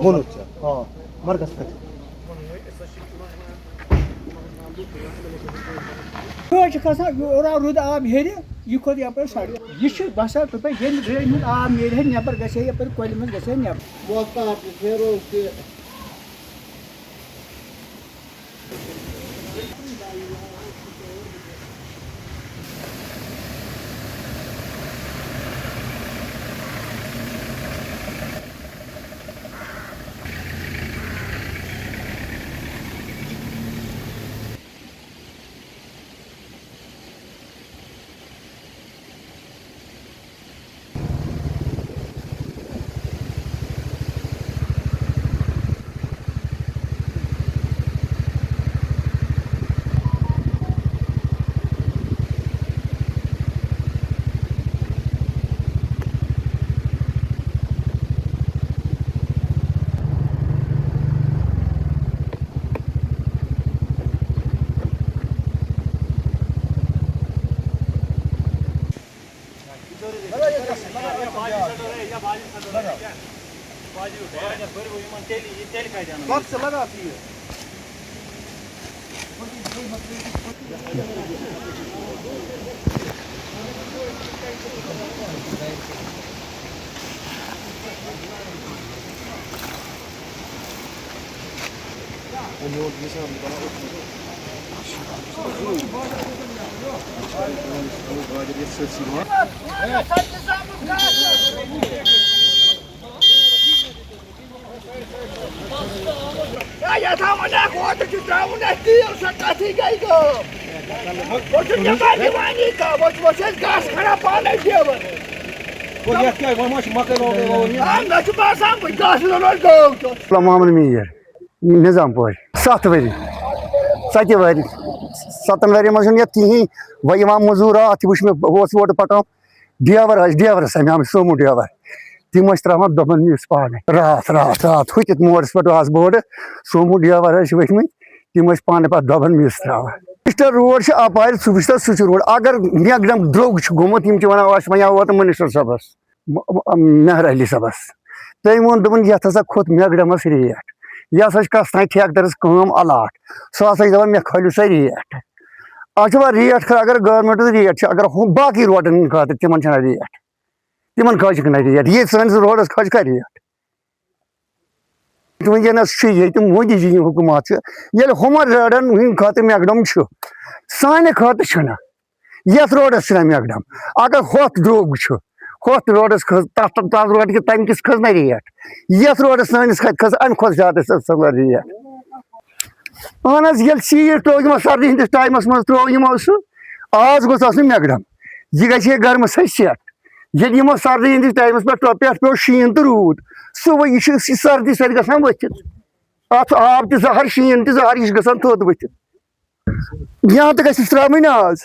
ہاں مرکز پہ کھسان رُد آب ہیٚرِ یہِ کھوٚت یپٲرۍ سڑک یہِ چھُ باسان دَپان ییٚلہِ ڈرٛینہِ ہُنٛد آب نیرِ ہا نٮ۪بر گژھِ ہا یپٲرۍ کۄلہِ منٛز گژھِ ہا نٮ۪بر وقت سے لگاتی ہے محمد میر نظام پور 7 ؤری 7 ؤری 7 ؤری مز کہین و مزور ات وچ ووٹ پکان ڈیور سمے سومو ڈیور تم تران دپان اس پانے رات رات رات ہتھ موڑس پہ آس بوڑ سومو ڈیور ؤتھمت تم پانے پہ دبان میس تران منسٹر روڈ اپار سہ روڈ اگر میکڈم دروگ گومت ون ووت منسٹر صبس مہر علی صبس تم وون دپان یتھ ہسا کھوت میکڈمس ریٹ یہ ہسا کس تین ٹھیکدرس کام الاٹ سہ ہسا دپان مے کھٲلِو سا ریٹ اچھا ریٹ اگر گورمنٹ ریٹ اگر باقی روڈن خاطر تمن چھنا ریٹ تمن کھج نا ریٹ یہ سٲنِس روڈس کھج کا ریٹ ونکس یہ مودی جی حکومت یل ہمن روڈن ہند خاطر میکڈم سانہ خاطر چھنا یتھ روڈس چھنا میکڈم اگر ہوت دروگ ہوت روڈس کھز تر روڈ کہ تمہ کس کھز نا ریٹ یتھ روڈس سٲنس کھز امہ کھۄتہٕ زیادٕ ریٹ اہن حظ یل سیٹ ترٛوو یمو سردی ہندس ٹائمس مز ترٛوو یمو سُہ آز گوٚژھ آسُن میکڈم یہ گژھِ ہے گرمس سیٹ ییٚلہِ یمو سردی ہندس ٹائمس پہ پیو شیٖن تہٕ روٗد صبح یہ سردی سۭتۍ گژھان ؤتھِتھ اتھ آب تہِ زہر شیٖن تہِ زہر یہ گژھان تھوٚد ؤتھِتھ یا تہِ گژھٮ۪س ترٛاوٕنۍ آز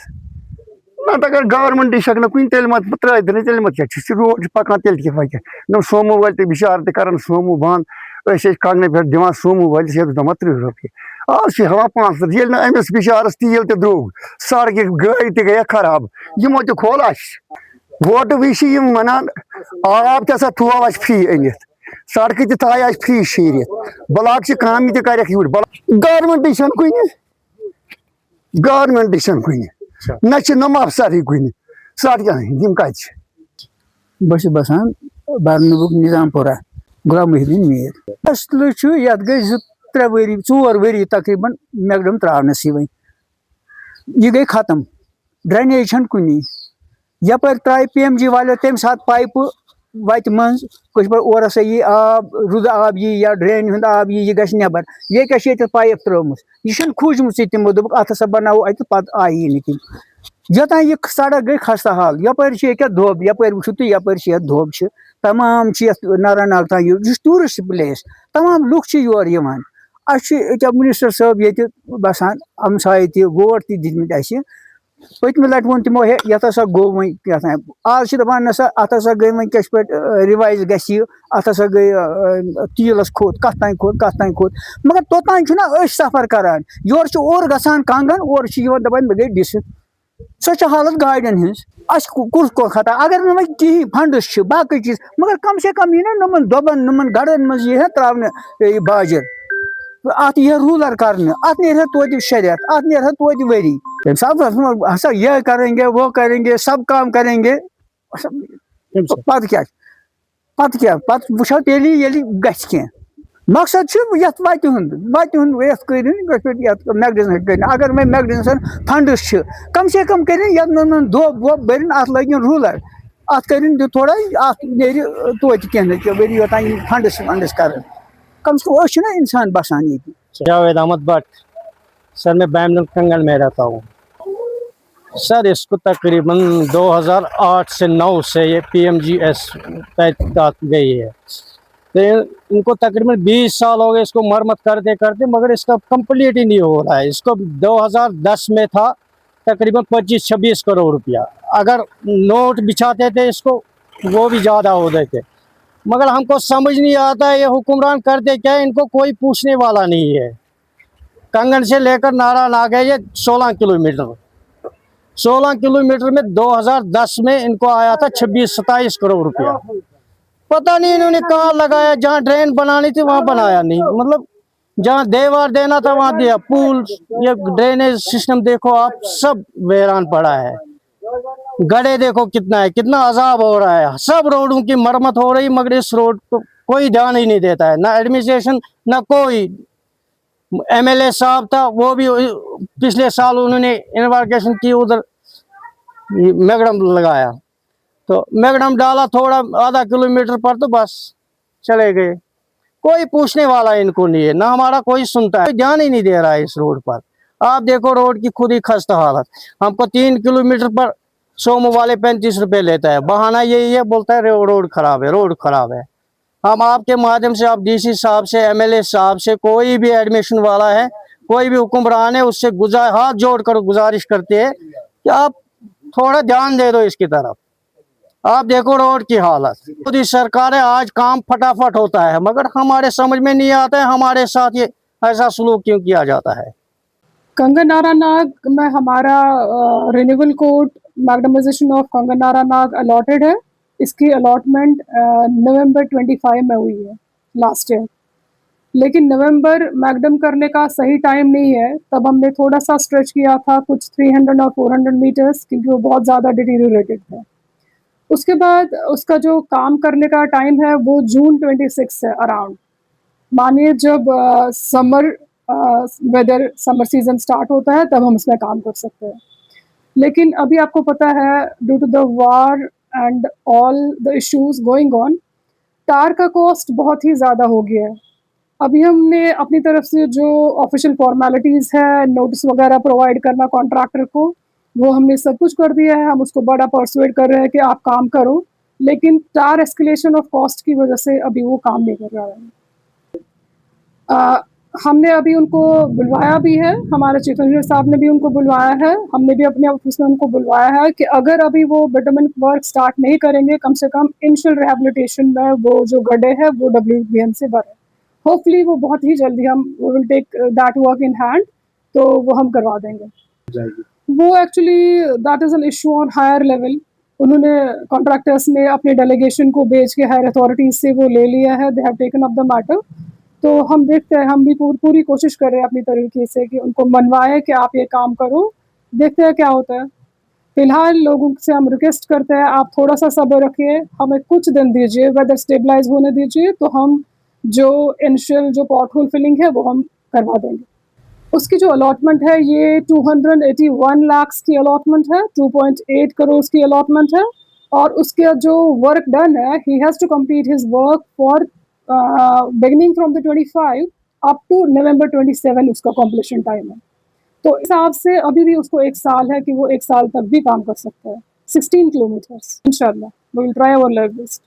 نتہٕ اگر گورمنٹ ہیٚکہِ نہٕ کُنہِ تیٚلہِ ما ترٛٲوِتھ تیٚلہِ ما کیٛاہ چھُ روڈ چھُ پکان تیٚلہِ کیٛاہ پکہِ نم سومو وٲلۍ تہِ بِچار تہِ کران سومو بنٛد أسۍ ٲسۍ کنگنہٕ پٮ۪ٹھ دِوان سومو وٲلِس ییٚتہِ دپان 30 رۄپیہِ آز چھِ ہٮ۪وان 500 ییٚلہِ نہٕ أمِس بِچارس تیٖل تہِ درٛوگ سڑکہِ گٲڑۍ تہِ گٔیکھ خراب یِمو تہِ کھول اَسہِ ووٹہٕ وِزِ چھِ یِم ونان آب تہِ ہسا تھوو اَسہِ فری أنِتھ سڑکہٕ تہِ تھایہِ اَسہِ فری شیٖرِتھ بلاک چہِ کامہِ تہِ کرٮ۪کھ یوٗرۍ گورمنٹٕے چھنہٕ کُنہِ گورمنٹٕے چھنہٕ کُنہِ نہ چھِ نۄم افسرٕے کُنہِ سڑکہِ یِم کتہِ چھِ بہٕ چھُس بسان برنبُک نظام پورہ غلام محدیٖن میٖر مسلہٕ چھُ یتھ گٔے 2-3 ؤری 4 ؤری تقریٖبن میکڈم ترٛاونسٕے وۄنۍ یہِ گٔے ختم ڈرٛنیج چھنہٕ کُنی یپٲرۍ ترٛایہِ PMG والیو تمہِ ساتہٕ پایپہٕ وتہِ منٛز کٲشِر پٲٹھۍ اورٕ ہسا یی آب رُدٕ آب یی یا ڈرٛینہِ ہُنٛد آب یی یہِ گژھِ نٮ۪بر یہِ کیٛاہ چھِ ییٚتٮ۪تھ پایپ ترٛٲومٕژ یہِ چھنہٕ کھوٗجمٕژٕے تِمو دوٚپُکھ اتھ ہسا بناوو اتہِ پتہٕ آیی نہٕ تِم یوٚتانۍ یہِ سڑک گٔے خستہٕ حال یپٲرۍ چھِ ییٚکیٛاہ دۄب یپٲرۍ وٕچھِو تُہۍ یپٲرۍ چھِ یتھ دۄب چھِ تمام چھِ یتھ نارا ناگ تام یہِ چھُ ٹوٗرسٹ پلیس تمام لُکھ چھِ یور یِوان اَسہِ چھُ ییٚکیٛاہ منسٹر صٲب ییٚتہِ بسان ہمساے تہِ ووٹ تہِ دِتمٕتۍ اَسہِ پٔتمہِ لٹہِ ووٚن تِمو ہے یتھ ہسا گوٚو وۄنۍ کیٛاہ تام آز چھِ دپان نسا اتھ ہسا گٔے وۄنۍ کیٛاہ چھِ پٲٹھۍ رِوایز گژھِ یہِ اتھ ہسا گٔے تیٖلس کھوٚت کتھ تام کھوٚت مگر توٚتانۍ چھُنہ أسۍ سفر کران یورٕ چھِ اورٕ گژھان کنگن اورٕ چھِ یِوان دپان مےٚ گٔے ڈِسِک سۄ چھِ حالت گاڑٮ۪ن ہٕنٛز اس کس کو خطا اگر نہ کہیں فنڈس باقی چیز مگر کم سے کم یہ نا نمن دبن نمن گڑن مز یہ تراؤن باجر ات یہ رولر کرنے ات نیرہ توتہ شریعت ات نیرہ توتہ وری تم سب ہسا یہ کریں گے وہ کریں گے سب کام کریں گے پتہ کیا پتہ وچھو تیلی یلی گژھِ کینٛہہ مقصد یت وتہِ ہُنٛد یتھ کٔرِنۍ یتھ میگڈنس کٔرِنۍ اگر وۄنۍ میگڈنسن فنڈس کم سے کم کٔرِنۍ یتھ نہٕ دۄب وۄب بٔرِنۍ اتھ لٲگِنۍ روٗلر اتھ کٔرِنۍ تھوڑا اتھ نیرِ توتہِ کینٛہہ نتہٕ ؤری یوتام یِم فنڈس ونڈس کرن کم سے کم أسۍ چھِنہ انسان بسان ییٚتہِ جاوید احمد بٹ سر میں بیمل کنگل میں رہتا ہوں سر اس کو تقریباً 2008 سے 9 سے یہ PMGS تحقیقات گئی ہے تو ان کو تقریباً 20 سال ہو گئے اس کو مرمت کرتے کرتے مگر اس کا کمپلیٹ ہی نہیں ہو رہا ہے. اس کو 2010 میں تھا تقریباً 25-26 کروڑ روپیہ. اگر نوٹ بچھاتے تھے اس کو وہ بھی زیادہ ہو دیتے مگر ہم کو سمجھ نہیں آتا ہے یہ حکمران کرتے کیا ہے. ان کو کوئی پوچھنے والا نہیں ہے. کنگن سے لے کر نارا ناگ ہے یہ 16 کلومیٹر 16 کلومیٹر میں 2010 میں ان کو آیا تھا 26-27 کروڑ روپیہ. پتہ نہیں انہوں نے کہاں لگایا. جہاں ڈرین بنانی تھی وہاں بنایا نہیں. مطلب جہاں دیوار دینا تھا وہاں دیا. پول یہ ڈرینیج سسٹم دیکھو آپ سب ویران پڑا ہے. گڑے دیکھو کتنا ہے کتنا عذاب ہو رہا ہے. سب روڈوں کی مرمت ہو رہی مگر اس روڈ کو کوئی دھیان ہی نہیں دیتا ہے. نہ ایڈمنسٹریشن نہ کوئی. MLA صاحب تھا وہ بھی پچھلے سال انہوں نے انویگیشن کی ادھر میگڈم لگایا تو میگڈم ڈالا تھوڑا آدھا کلومیٹر پر تو بس چلے گئے. کوئی پوچھنے والا ان کو نہیں ہے. نہ ہمارا کوئی سنتا ہے. دھیان ہی نہیں دے رہا ہے اس روڈ پر. آپ دیکھو روڈ کی خود ہی خستہ حالت. ہم کو 3 کلومیٹر پر سومو والے 35 روپے لیتا ہے. بہانہ یہی ہے بولتا ہے روڈ خراب ہے روڈ خراب ہے. ہم آپ کے مادھیم سے آپ DC صاحب سے MLA صاحب سے کوئی بھی ایڈمیشن والا ہے کوئی بھی حکمران ہے اس سے ہاتھ جوڑ کر گزارش کرتے ہیں کہ آپ تھوڑا دھیان دے دو اس کی طرف. آپ دیکھو روڈ کی حالت. خود ہی سرکاریں آج کام فٹافٹ ہوتا ہے مگر ہمارے سمجھ میں نہیں آتا ہے ہمارے ساتھ یہ ایسا سلوک کیوں کیا جاتا ہے. کنگن نارا ناگ میں ہمارا رینیول کوڈ میگڈمائزیشن آف کنگن نارا ناگ الاٹڈ ہے. اس کی الاٹمنٹ نومبر 25 میں ہوئی ہے لاسٹ ایئر. لیکن نومبر میگڈم کرنے کا صحیح ٹائم نہیں ہے. تب ہم نے تھوڑا سا اسٹریچ کیا تھا کچھ 300 اور 400 میٹرز کیونکہ وہ بہت زیادہ ڈیٹیریوریٹڈ ہے. اس کے بعد اس کا جو کام کرنے کا ٹائم ہے وہ جون 26 ہے اراؤنڈ. مانیے جب سمر سمر سیزن سٹارٹ ہوتا ہے تب ہم اس میں کام کر سکتے ہیں. لیکن ابھی آپ کو پتہ ہے due to the war and all the issues going on ٹار کا کاسٹ بہت ہی زیادہ ہو گیا ہے. ابھی ہم نے اپنی طرف سے جو آفیشیل فارمیلٹیز ہے نوٹس وغیرہ پرووائڈ کرنا کانٹریکٹر کو وہ ہم نے سب کچھ کر دیا ہے. ہم اس کو بڑا پرسویٹ کر رہے ہیں کہ آپ کام کرو لیکن ٹار ایسکیلیشن آف کاسٹ کی وجہ سے ابھی وہ کام نہیں کر رہا ہے. ہم نے ابھی ان کو بلوایا بھی ہے. ہمارے چیف انجینئر صاحب نے بھی ان کو بلوایا ہے. ہم نے بھی اپنے آفس میں ان کو بلوایا ہے کہ اگر ابھی وہ بیٹرمنٹ ورک سٹارٹ نہیں کریں گے کم سے کم انیشل ریہیبلیٹیشن میں وہ جو گڈھے ہے وہ WBM سے بھرے. ہوپ فلی وہ بہت ہی جلدی ہم will take that work in hand تو وہ ہم کروا دیں گے. وہ actually that is an issue on higher level. انہوں نے کانٹریکٹرس نے اپنے ڈیلیگیشن کو بھیج کے ہائر اتھارٹیز سے وہ لے لیا ہے. They have taken up the matter. تو ہم دیکھتے ہیں ہم بھی پوری کوشش کر رہے ہیں اپنی طریقے سے کہ ان کو منوائے کہ آپ یہ کام کرو. دیکھتے ہیں کیا ہوتا ہے. فی الحال لوگوں سے ہم ریکویسٹ کرتے ہیں آپ تھوڑا سا صبر رکھیے. ہمیں کچھ دن دیجیے ویدر اسٹیبلائز ہونے دیجیے تو ہم جو انیشیل جو پاٹ ہول فلنگ ہے وہ ہم کروا دیں گے. اس کی جو الاٹمنٹ ہے یہ 281 لاکھ کی الاٹمنٹ ہے. 2.8 کروڑ کی الاٹمنٹ ہے. اور اس کا جو ورک ڈن ہے he has to complete his work for beginning from the 25 up to November 27 اس کا کمپلیشن ٹائم ہے. تو اس حساب سے ابھی بھی اس کو 1 سال ہے کہ وہ 1 سال تک بھی کام کر سکتا ہے. 16 کلومیٹرز انشاءاللہ we will try our level best.